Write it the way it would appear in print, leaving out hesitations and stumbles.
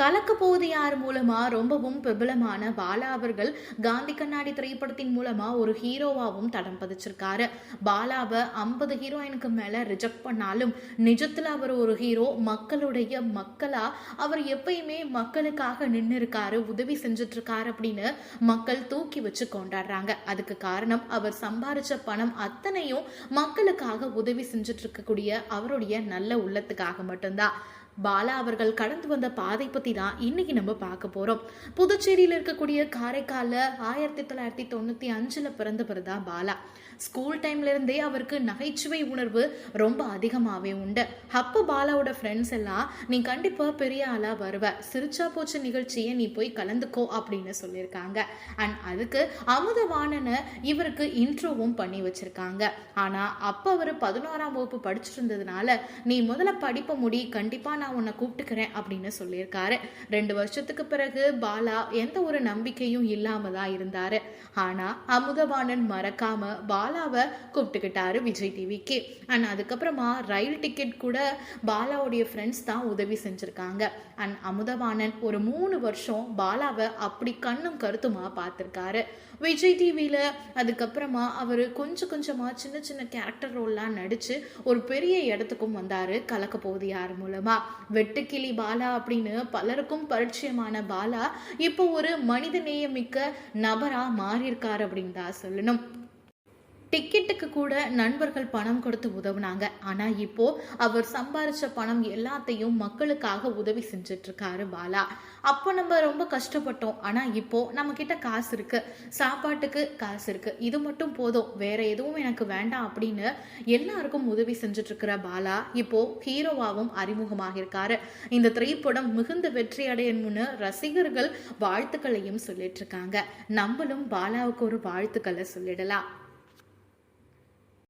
கலக்க போவது யார் மூலமா ரொம்பவும் பிரபலமான பாலா அவர்கள் காந்தி கண்ணாடி திரைப்படத்தின் மூலமா ஒரு ஹீரோவாவும் தடம் பதிச்சிருக்காரு. பாலாவை 50 ஹீரோயினுக்கு மேல ரிஜெக்ட் பண்ணாலும் நிஜத்துல அவர் ஒரு ஹீரோ. மக்களுடைய மக்களா அவர் எப்பயுமே மக்களுக்காக நின்று இருக்காரு, உதவி செஞ்சுட்டு இருக்காரு அப்படின்னு மக்கள் தூக்கி வச்சு கொண்டாடுறாங்க. அதுக்கு காரணம் அவர் சம்பாரிச்ச பணம் அத்தனையும் மக்களுக்காக உதவி செஞ்சுட்டு இருக்கக்கூடிய அவருடைய நல்ல உள்ளத்துக்காக மட்டும்தான். பாலா அவர்கள் கடந்து வந்த பாதை பத்தி தான் இன்னைக்கு நம்ம பார்க்க போறோம். புதுச்சேரியில் இருக்கக்கூடிய காரைக்கால்ல 1995 பிறந்தவர் தான் பாலா. ஸ்கூல் டைம்ல இருந்தே அவருக்கு நகைச்சுவை உணர்வு ரொம்ப அதிகமாவே உண்டு. அப்ப பாலாவோட ஃப்ரெண்ட்ஸ் எல்லாம், நீ கண்டிப்பா பெரிய ஆளா வருவ, சிரிச்சா போச்சு நிகழ்ச்சியை நீ போய் கலந்துக்கோ அப்படின்னு சொல்லியிருக்காங்க. அண்ட் அதுக்கு அமுதவாணனை இவருக்கு இன்ட்ரோவும் பண்ணி வச்சிருக்காங்க. ஆனா அப்ப அவர் 11ஆம் வகுப்பு படிச்சுட்டு இருந்ததுனால, நீ முதல்ல படிப்ப முடி, கண்டிப்பா நான் உன்னை கூப்பிட்டுக்கிறேன் அப்படின்னு சொல்லியிருக்காரு. 2 வருஷத்துக்கு பிறகு பாலா எந்த ஒரு நம்பிக்கையும் இல்லாம தான் இருந்தாரு. ஆனா அமுதவாணன் மறக்காம பாலாவை கூப்பிட்டுக்கிட்டாரு விஜய் டிவிக்கு. அண்ட் அதுக்கப்புறமா ரயில் டிக்கெட் கூட பாலாவுடைய ஃப்ரெண்ட்ஸ் தான் உதவி செஞ்சிருக்காங்க. அண்ட் அமுதவாணன் ஒரு 3 வருஷம் பாலாவை அப்படி கண்ணும் கருத்துமா பார்த்திருக்காரு விஜய் டிவியில. அதுக்கப்புறமா அவர் கொஞ்சம் கொஞ்சமா சின்ன சின்ன கேரக்டர் ரோல்லாம் நடிச்சு ஒரு பெரிய இடத்துக்கும் வந்தாரு கலக்க போகுது யார் மூலமா. வெட்டுக்கிளி பாலா அப்படின்னு பலருக்கும் பரிச்சயமான பாலா இப்போ ஒரு மனித நேயமிக்க நபரா மாறியிருக்காரு அப்படின்னு தான் சொல்லணும். டிக்கெட்டுக்கு கூட நண்பர்கள் பணம் கொடுத்து உதவுனாங்க. ஆனா இப்போ அவர் சம்பாரிச்ச பணம் எல்லாத்தையும் மக்களுக்காக உதவி செஞ்சுட்டு இருக்காரு பாலா. அப்போ நம்ம ரொம்ப கஷ்டப்பட்டோம், ஆனா இப்போ நம்ம கிட்ட காசு இருக்கு, சாப்பாட்டுக்கு காசு இருக்கு, இது மட்டும் போதும், வேற எதுவும் எனக்கு வேண்டாம் அப்படின்னு எல்லாருக்கும் உதவி செஞ்சுட்டு இருக்கிற பாலா இப்போ ஹீரோவாவும் அறிமுகமாக இருக்காரு. இந்த திரைப்படம் மிகுந்த வெற்றி அடையணும்னு ரசிகர்கள் வாழ்த்துக்களையும் சொல்லிட்டு இருக்காங்க. நம்மளும் பாலாவுக்கு ஒரு வாழ்த்துக்களை சொல்லிடலாம்.